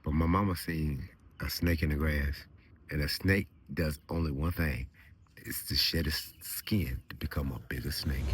But my mama seen a snake in the grass, and a snake does only one thing. It's to shed its skin to become a bigger snake.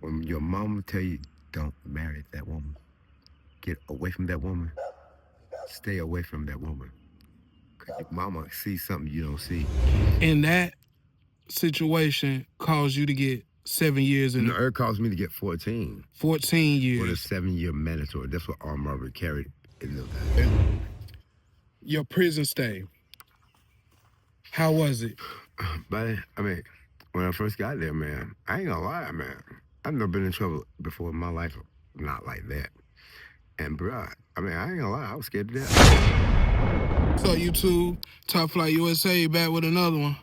When your mama tell you, don't marry that woman, get away from that woman, stay away from that woman. Cause your mama sees something you don't see. And that situation caused you to get 7 years in No, it caused me to get 14 14 with a years. 7-year mandatory. That's what armed robbery carried in those days. Your prison stay, how was it? But I mean, when I first got there, man, I ain't gonna lie, man. I've never been in trouble before in my life, not like that. And bruh, I mean, I ain't gonna lie, I was scared to death. So YouTube, Top Flight USA back with another one.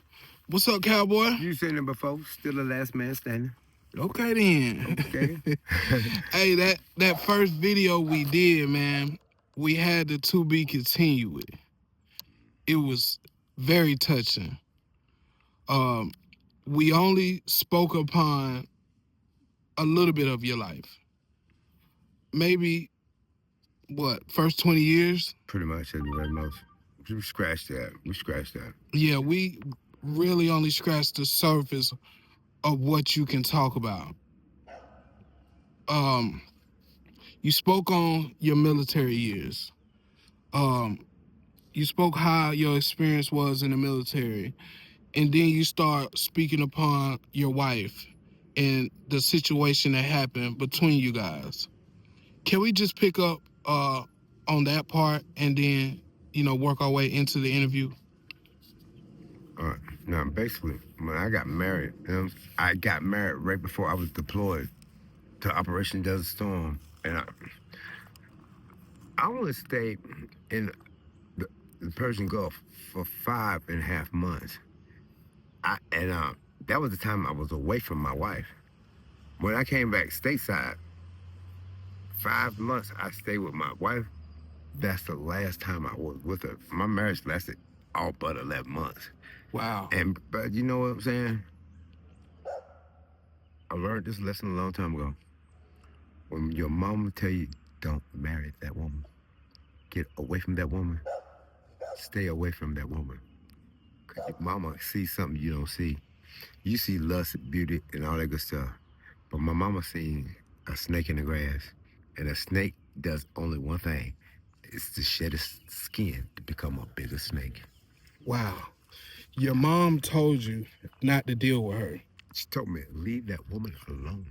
What's up, Cowboy? You seen them before? Still the last man standing. Okay then. Okay. Hey, that first video we did, man, we had the to be continued with. It was very touching. We only spoke upon a little bit of your life. Maybe what, first 20 years? Pretty much at the very most. We scratched that. We scratched that. Yeah, we really only scratched the surface of what you can talk about. You spoke on your military years. You spoke how your experience was in the military, and then you start speaking upon your wife and the situation that happened between you guys. Can we just pick up on that part and then, work our way into the interview? Now, basically, when I got married, I got married right before I was deployed to Operation Desert Storm, and I only stayed in the Persian Gulf for 5.5 months. That was the time I was away from my wife. When I came back stateside, 5 months I stayed with my wife. That's the last time I was with her. My marriage lasted all but 11 months. Wow. But you know what I'm saying? I learned this lesson a long time ago. When your mama tell you, don't marry that woman, get away from that woman, stay away from that woman. Cause your mama sees something you don't see. You see lust, beauty, and all that good stuff. But my mama seen a snake in the grass, and a snake does only one thing. It's to shed its skin to become a bigger snake. Wow. Your mom told you not to deal with her. She told me, leave that woman alone.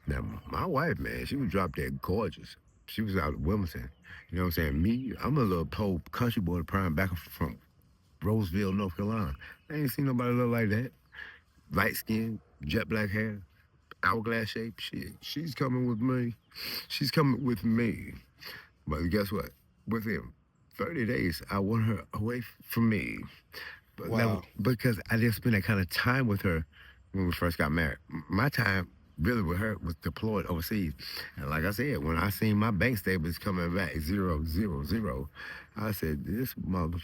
Now, my wife, man, she was drop dead gorgeous. She was out of Wilmington. You know what I'm saying? Me, I'm a little poor country boy prime back from Roseville, North Carolina. I ain't seen nobody look like that. Light skin, jet black hair, hourglass shape. Shit, she's coming with me. She's coming with me. But guess what? Within 30 days, I want her away from me. But Wow. because I didn't spend that kind of time with her when we first got married. My time really with her was deployed overseas. And like I said, when I seen my bank statements coming back 0, 0, 0, I said, this woman,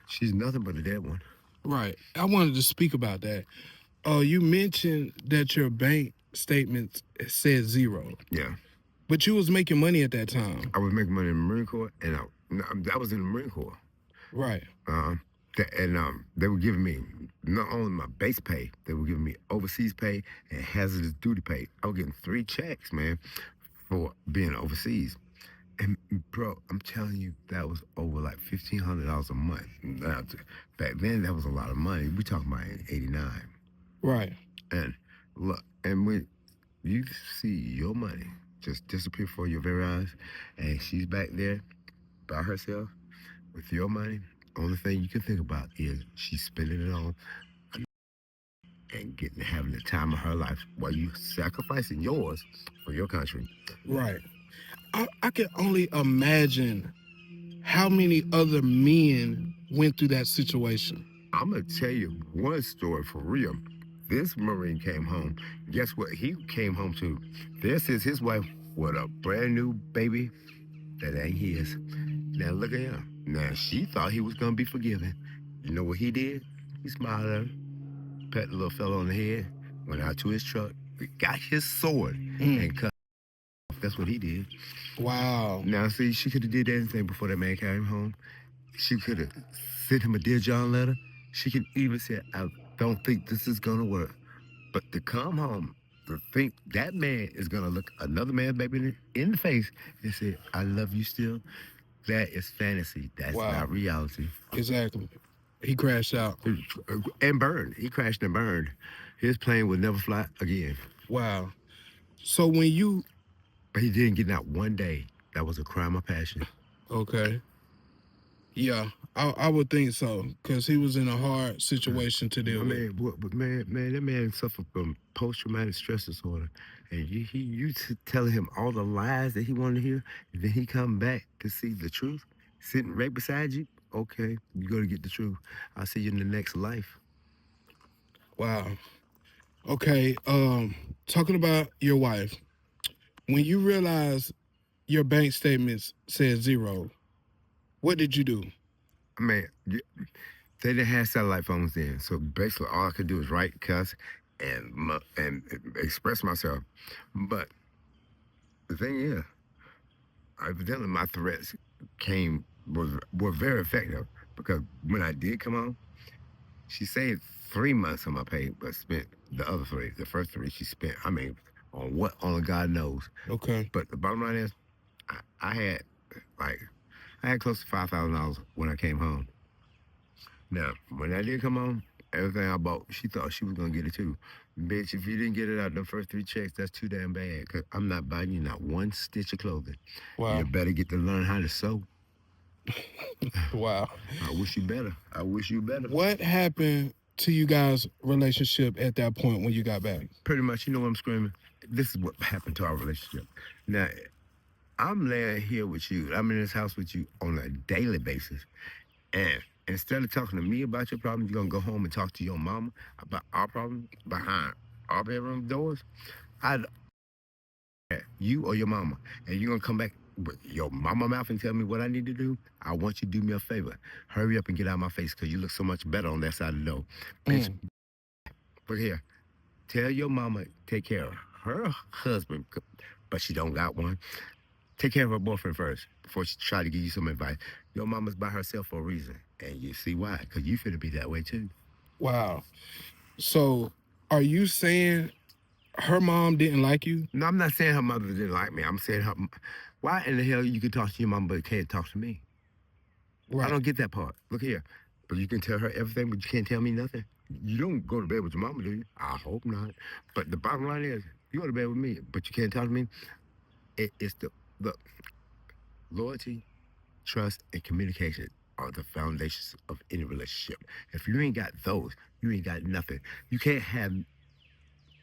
she's nothing but a dead one. Right. I wanted to speak about that. You mentioned that your bank statements said 0. Yeah. But you was making money at that time. I was making money in the Marine Corps, and I was in the Marine Corps. Right. They were giving me not only my base pay, they were giving me overseas pay and hazardous duty pay. I was getting 3 checks, man, for being overseas. And bro, I'm telling you, that was over like $1,500 a month. Now, back then, that was a lot of money. We talking about in '89. Right. And look, and when you see your money just disappear before your very eyes, and she's back there by herself with your money, only thing you can think about is she's spending it on and having the time of her life while you sacrificing yours for your country. Right. I can only imagine how many other men went through that situation. I'm gonna tell you one story for real. This Marine came home. Guess what he came home to? This is his wife with a brand new baby that ain't his. Now look at him. Now she thought he was gonna be forgiven. You know what he did? He smiled at her, pat the little fella on the head, went out to his truck, got his sword, and cut off That's what he did. Wow. Now, see, she could have did anything before that man came home. She could have sent him a Dear John letter. She could even say, I don't think this is going to work. But to come home, to think that man is going to look another man baby in the face and say, I love you still, that is fantasy. That's Wow. not reality. Exactly. He crashed out. And burned. He crashed and burned. His plane would never fly again. Wow. So when you But he didn't get out one day. That was a crime of passion. okay. Yeah, I would think so because he was in a hard situation to deal with. Man, that man suffered from post-traumatic stress disorder, and telling him all the lies that he wanted to hear, and then he come back to see the truth, sitting right beside you. Okay, you got to get the truth. I'll see you in the next life. Wow. Okay. Talking about your wife, when you realized your bank statements said zero, what did you do? I mean, they didn't have satellite phones then, so basically all I could do was write, cuss, and express myself. But the thing is, evidently my threats were very effective because when I did come home, she saved 3 months of my pay, but spent the other three. The first three she spent, I mean, on what only God knows. Okay. But the bottom line is, I had like I had close to $5,000 when I came home. Now, when I did come home, everything I bought, she thought she was gonna get it too. Bitch, if you didn't get it out the first three checks, that's too damn bad. Cause I'm not buying you not one stitch of clothing. Wow. You better get to learn how to sew. Wow. I wish you better. I wish you better. What happened to you guys' relationship at that point when you got back? Pretty much, you know what I'm screaming? This is what happened to our relationship. Now, I'm laying here with you. I'm in this house with you on a daily basis. And instead of talking to me about your problem, you're going to go home and talk to your mama about our problem behind our bedroom doors. I'd you or your mama. And you're going to come back with your mama mouth and tell me what I need to do. I want you to do me a favor. Hurry up and get out of my face because you look so much better on that side of the door. Bitch, look here. Tell your mama take care of her husband, but she don't got one. Take care of her boyfriend first before she try to give you some advice. Your mama's by herself for a reason, and you see why? Because you finna be that way too. Wow. So are you saying her mom didn't like you? No, I'm not saying her mother didn't like me. I'm saying why in the hell you can talk to your mama but can't talk to me? Right. I don't get that part. Look here. But you can tell her everything, but you can't tell me nothing. You don't go to bed with your mama, do you? I hope not. But the bottom line is, you go to bed with me, but you can't talk to me. It's the loyalty, trust, and communication are the foundations of any relationship. If you ain't got those, you ain't got nothing. You can't have, you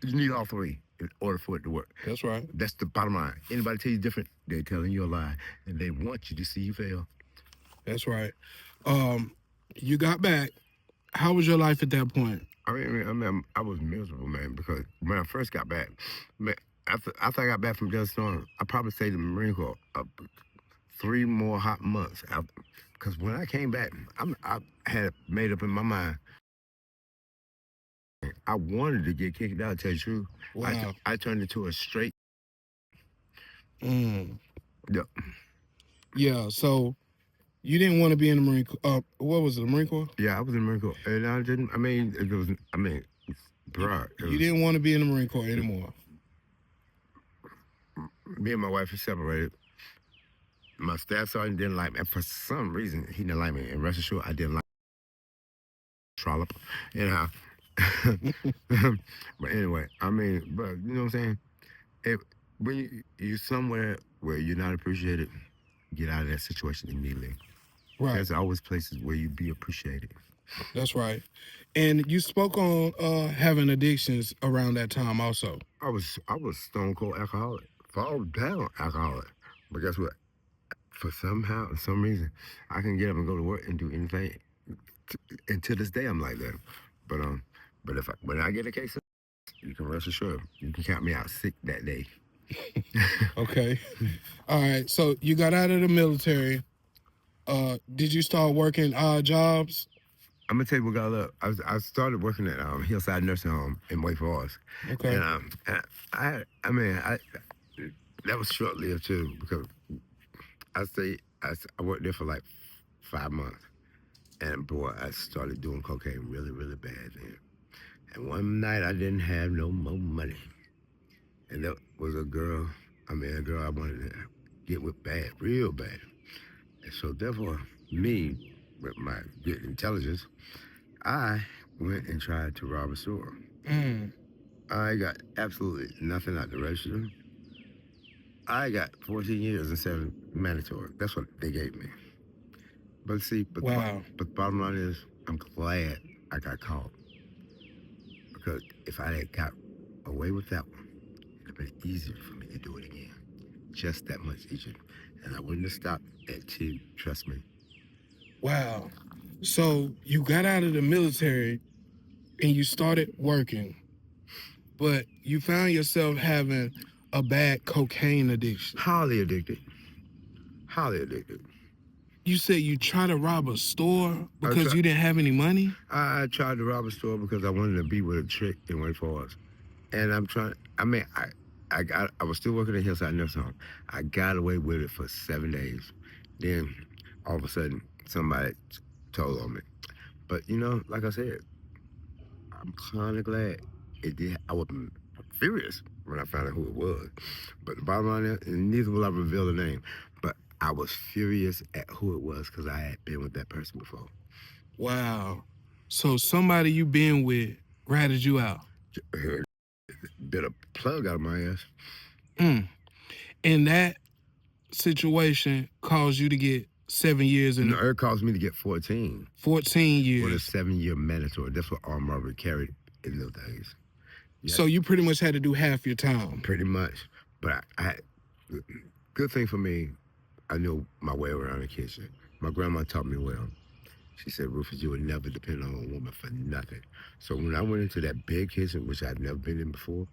need all three in order for it to work. That's right. That's the bottom line. Anybody tell you different, they're telling you a lie, and they want you to see you fail. That's right. You got back. How was your life at that point? I was miserable, man, because when I first got back, man, after I got back from Desert Storm, I probably stayed in the Marine Corps 3 more hot months. Because when I came back, I had made up in my mind. I wanted to get kicked out, to tell you the truth. Wow. I turned into a straight. Yeah. Yeah. Yeah. So you didn't want to be in the Marine Corps. What was it, the Marine Corps? Yeah, I was in the Marine Corps. And I didn't, I mean, it was, I mean, bro. You didn't want to be in the Marine Corps anymore. Me and my wife are separated. My staff sergeant didn't like me. And for some reason, he didn't like me. And rest assured, I didn't like trollop. You know. But anyway, I mean, but you know what I'm saying? When you're somewhere where you're not appreciated, get out of that situation immediately. Right. There's always places where you be appreciated. That's right. And you spoke on having addictions around that time also. I was stone cold alcoholic, fall down alcoholic. But guess what? For some reason, I can get up and go to work and do anything. And to this day, I'm like that. But when I get a case, you can rest assured, you can count me out sick that day. Okay. All right. So you got out of the military. Did you start working odd jobs? I'm gonna tell you what got up. I started working at Hillside Nursing Home in Wake Forest. Okay. And I That was short lived too because I worked there for like 5 months, and boy, I started doing cocaine really, really bad then. And one night I didn't have no more money, and that was a girl I wanted to get with bad, real bad. And so therefore, me, with my good intelligence, I went and tried to rob a store. Mm, I got absolutely nothing out the register. I got 14 years and 7 mandatory. That's what they gave me. But see, wow. but the bottom line is, I'm glad I got caught because if I had got away with that one, it'd have been easier for me to do it again. Just that much easier, and I wouldn't have stopped at two. Trust me. Wow. So you got out of the military and you started working, but you found yourself having a bad cocaine addiction. Highly addicted. Highly addicted. You said you tried to rob a store I because tried. you didn't have any money? I tried to rob a store because I wanted to be with a chick in Wake Forest. And I'm trying. I was still working at Hillside Nursing Home. I got away with it for 7 days. Then all of a sudden, somebody told on me. But like I said, I'm kind of glad it did. I was furious when I found out who it was. But the bottom line is, and neither will I reveal the name. But I was furious at who it was because I had been with that person before. Wow. So somebody you been with ratted you out. Bit a plug out of my ass. Mm. And that situation caused you to get 7 years and No, it caused me to get 14 14 with a years. 7-year mandatory. That's what armed robbery carried in those days. Yeah, So you pretty much had to do half your time. pretty much. But good thing for me, I knew my way around the kitchen. My grandma taught me well. She said, Rufus, you would never depend on a woman for nothing. So when I went into that big kitchen, which I'd never been in before,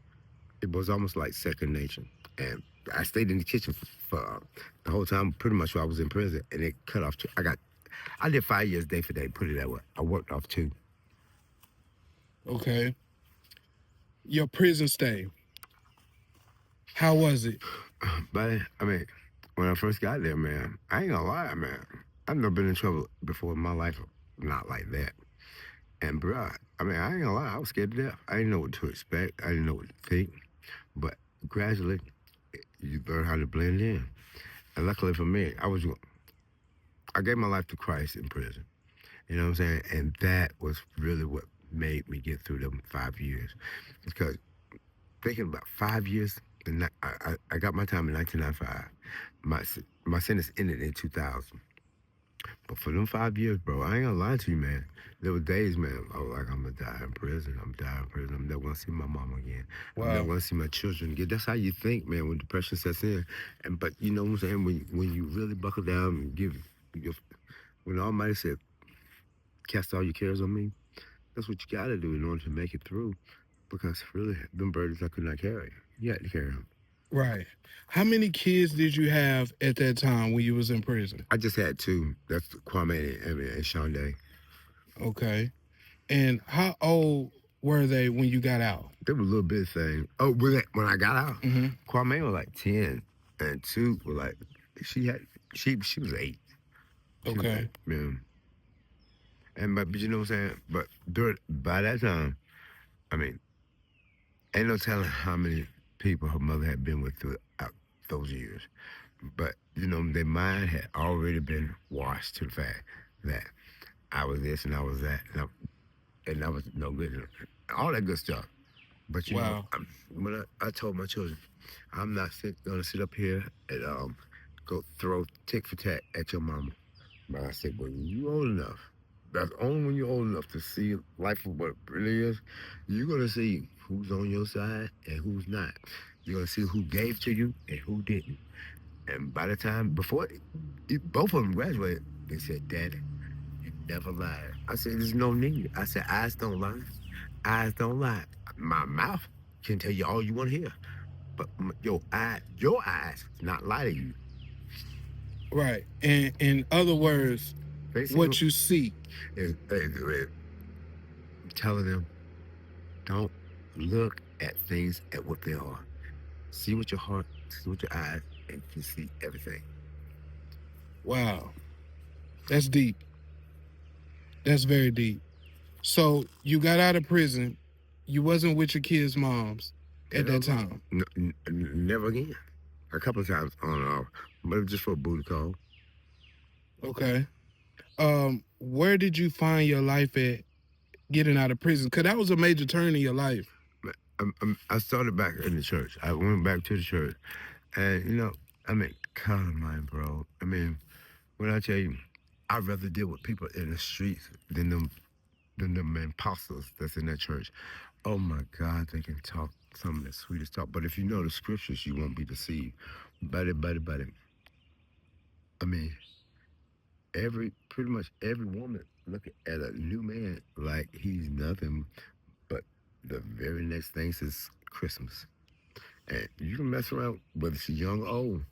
it was almost like second nature. And I stayed in the kitchen for the whole time, pretty much while I was in prison. And it cut off. I did 5 years day for day, put it that way. I worked off 2. Okay. Your prison stay. How was it? But I mean, when I first got there, man, I ain't gonna lie, man. I've never been in trouble before in my life, not like that. And bruh, I mean, I ain't gonna lie, I was scared to death. I didn't know what to expect. I didn't know what to think. But gradually, you learn how to blend in. And luckily for me, I gave my life to Christ in prison. You know what I'm saying? And that was really what made me get through them 5 years. Because thinking about 5 years, I got my time in 1995. My sentence ended in 2000. But for them 5 years, bro, I ain't gonna lie to you, man. There were days, man, I was like, I'm gonna die in prison. I'm gonna die in prison. I'm never gonna see my mom again. I'm never Wow. gonna see my children again. That's how you think, man, when depression sets in. But you know what I'm saying? When you really buckle down and when the Almighty said, cast all your cares on me, that's what you gotta do in order to make it through. Because really, them burdens I could not carry. You had to carry them. Right. How many kids did you have at that time when you was in prison? I just had 2. That's Kwame and Shonda. Okay. And how old were they when you got out? They were a little bit thing. Oh, when I got out, Mm-hmm. Kwame was like 10, and 2 were like she was 8. She was Okay. 8, man. And but you know what I'm saying? But by that time, I mean, ain't no telling how many people her mother had been with throughout those years. But their mind had already been washed to the fact that I was this and I was that, and I was no good, all that good stuff. But Wow. when I told my children, I'm not gonna sit up here and go throw tick for tat at your mama. But I said, when you old enough, that's only when you're old enough to see life for what it really is, you're gonna see who's on your side and who's not. You're gonna see who gave to you and who didn't. And by the time before both of them graduated, they said, Daddy, you never lied. I said, there's no need. I said, eyes don't lie. Eyes don't lie. My mouth can tell you all you want to hear, but your eyes not lie to you. Right. And in other words, Basically, what you see. is telling them, don't look at things at what they are. See with your heart, with your eyes and you see everything. Wow. That's deep. That's very deep. So you got out of prison. You wasn't with your kids' moms at Hell that no. time. Never again. A couple of times on and off, but it was just for a booty call. Okay. Where did you find your life at getting out of prison? Because that was a major turn in your life. I started back in the church. I went back to the church, and I mean, come on, bro. I mean, when I tell you, I'd rather deal with people in the streets than them imposters that's in that church. Oh my God, they can talk some of the sweetest talk. But if you know the scriptures, you won't be deceived. But I mean, pretty much every woman looking at a new man like he's nothing but the very next thing is Christmas. And you can mess around, whether she's young or old.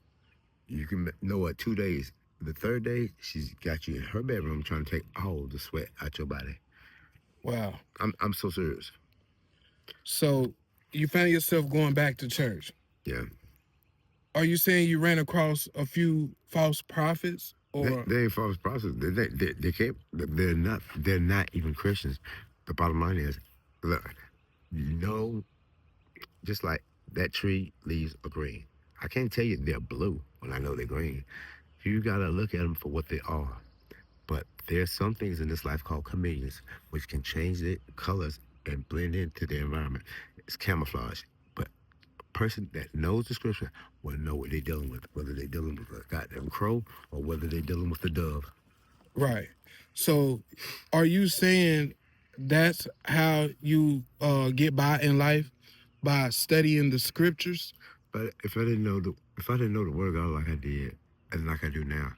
You can know what 2 days. The third day, she's got you in her bedroom trying to take all the sweat out your body. Wow. I'm so serious. So you found yourself going back to church. Yeah. Are you saying you ran across a few false prophets They, or they ain't false prophets. They can't. They're not even Christians. The bottom line is, look, you know, just like that tree leaves are green. I can't tell you they're blue when I know they're green. You gotta look at them for what they are. But there's some things in this life called chameleons, which can change their colors and blend into the environment. It's camouflage. But a person that knows the scripture will know what they're dealing with, whether they're dealing with a goddamn crow or whether they're dealing with a dove. right? So are you saying that's how you get by in life, by studying the scriptures? But if I didn't know the word of God like I did and like I do now,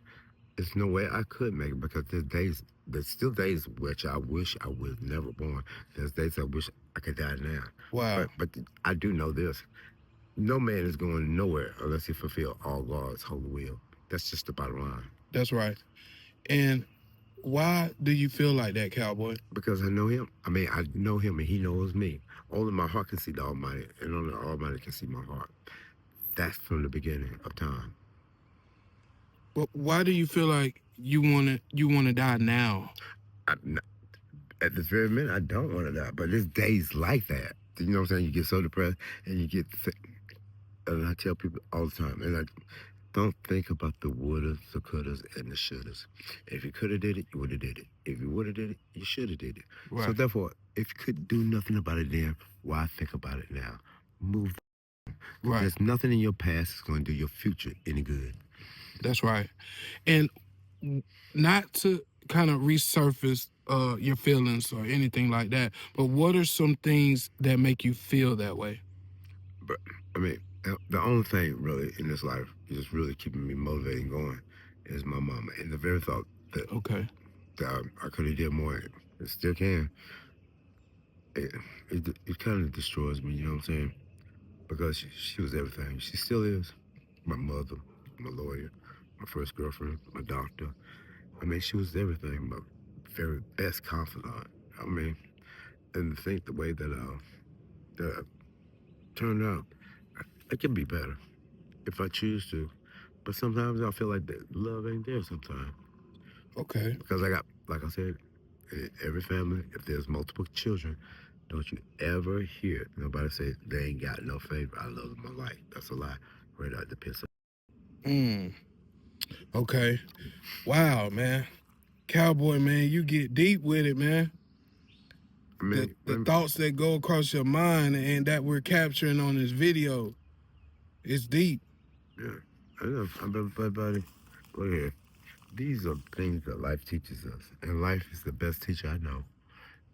there's no way I could make it because there's still days which I wish I was never born. There's days I wish I could die now. Wow. But I do know this. No man is going nowhere unless he fulfill all God's holy will. That's just the bottom line. That's right. And why do you feel like that, Cowboy? Because I know him. I mean, I know him and he knows me. Only my heart can see the Almighty, and only the Almighty can see my heart. That's from the beginning of time. But why do you feel like you wanna die now? I, at this very minute, I don't want to die, but there's days like that. You know what I'm saying? You get so depressed, and you get sick. And I tell people all the time, and I don't think about the wouldas, the couldas, and the shouldas. If you could have did it, you would have did it. If you would have did it, you should have did it. Right. So therefore, if you could do nothing about it then, why think about it now? Move. Right. There's nothing in your past that's going to do your future any good. That's right. And not to kind of resurface your feelings or anything like that, but what are some things that make you feel that way? But I mean, the only thing really in this life is really keeping me motivated and going is my mama. And the very thought that, Okay. that I could have did more and still can, it, it kind of destroys me, you know what I'm saying? Because she was everything. She still is. My mother, my lawyer, my first girlfriend, my doctor. I mean, she was everything, my very best confidant. I mean, and to think the way that I turned out, it can be better if I choose to. But sometimes I feel like that love ain't there sometimes. Okay. Because I got, like I said, in every family, if there's multiple children, don't you ever hear nobody say they ain't got no favorite. I love my life. That's a lie. Right out the piss. Mm. Okay. Wow, man. Cowboy, man, you get deep with it, man. I The mean, the thoughts that go across your mind and that we're capturing on this video, it's deep. yeah, I know. But buddy, look here. These are things that life teaches us, and life is the best teacher I know.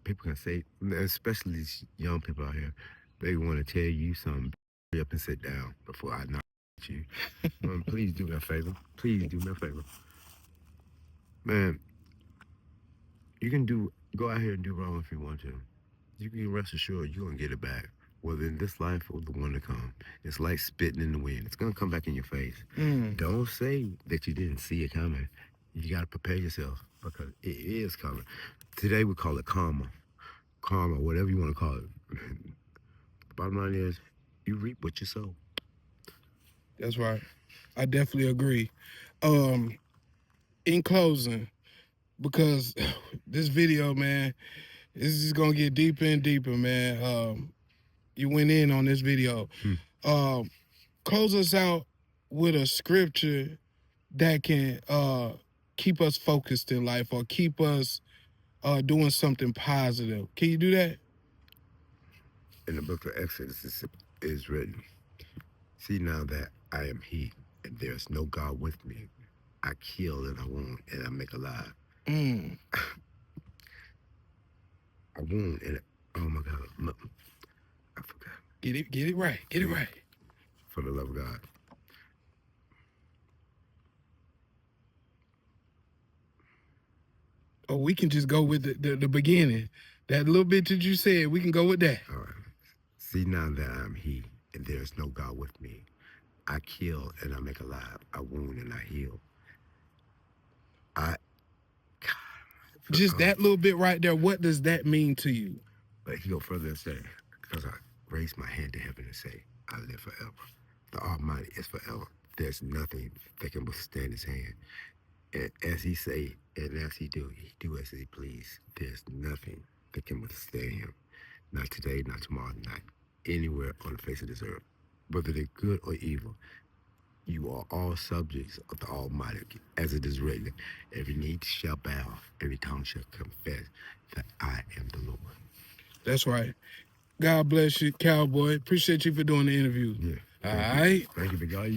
People can say, especially these young people out here, they want to tell you something. Hurry up and sit down before I knock at you. Please do me a favor. Please do me a favor, man. You can go out here and do wrong if you want to. You can rest assured you're gonna get it back, whether in this life or the one to come. It's like spitting in the wind. It's gonna come back in your face. Mm. Don't say that you didn't see it coming. You gotta prepare yourself because it is coming. Today we call it karma, whatever you want to call it. The bottom line is, you reap what you sow. That's right. I definitely agree. In closing, because this video, man, this is gonna get deeper and deeper, man. You went in on this video. Close us out with a scripture that can keep us focused in life or keep us doing something positive. Can you do that? In the book of Exodus is written, "See now that I am He, and there is no God with me. I kill and I wound and I make alive. Mm. I wound and oh my God, look, I forgot. Get it right. Get it right. For the love of God." Or we can just go with the beginning. That little bit that you said, we can go with that. All right. "See now that I am He, and there is no God with me. I kill and I make alive. I wound and I heal. Just that little bit right there, what does that mean to you? But he go further and say, because I raise my hand to heaven and say, I live forever. The Almighty is forever. There's nothing that can withstand his hand. And as he say, and as he do as he please. There's nothing that can withstand him. Not today, not tomorrow, not anywhere on the face of this earth. Whether they're good or evil, you are all subjects of the Almighty. As it is written, every knee shall bow, every tongue shall confess that I am the Lord. That's right. God bless you, Cowboy. Appreciate you for doing the interview. Yeah. All right. Thank you for God.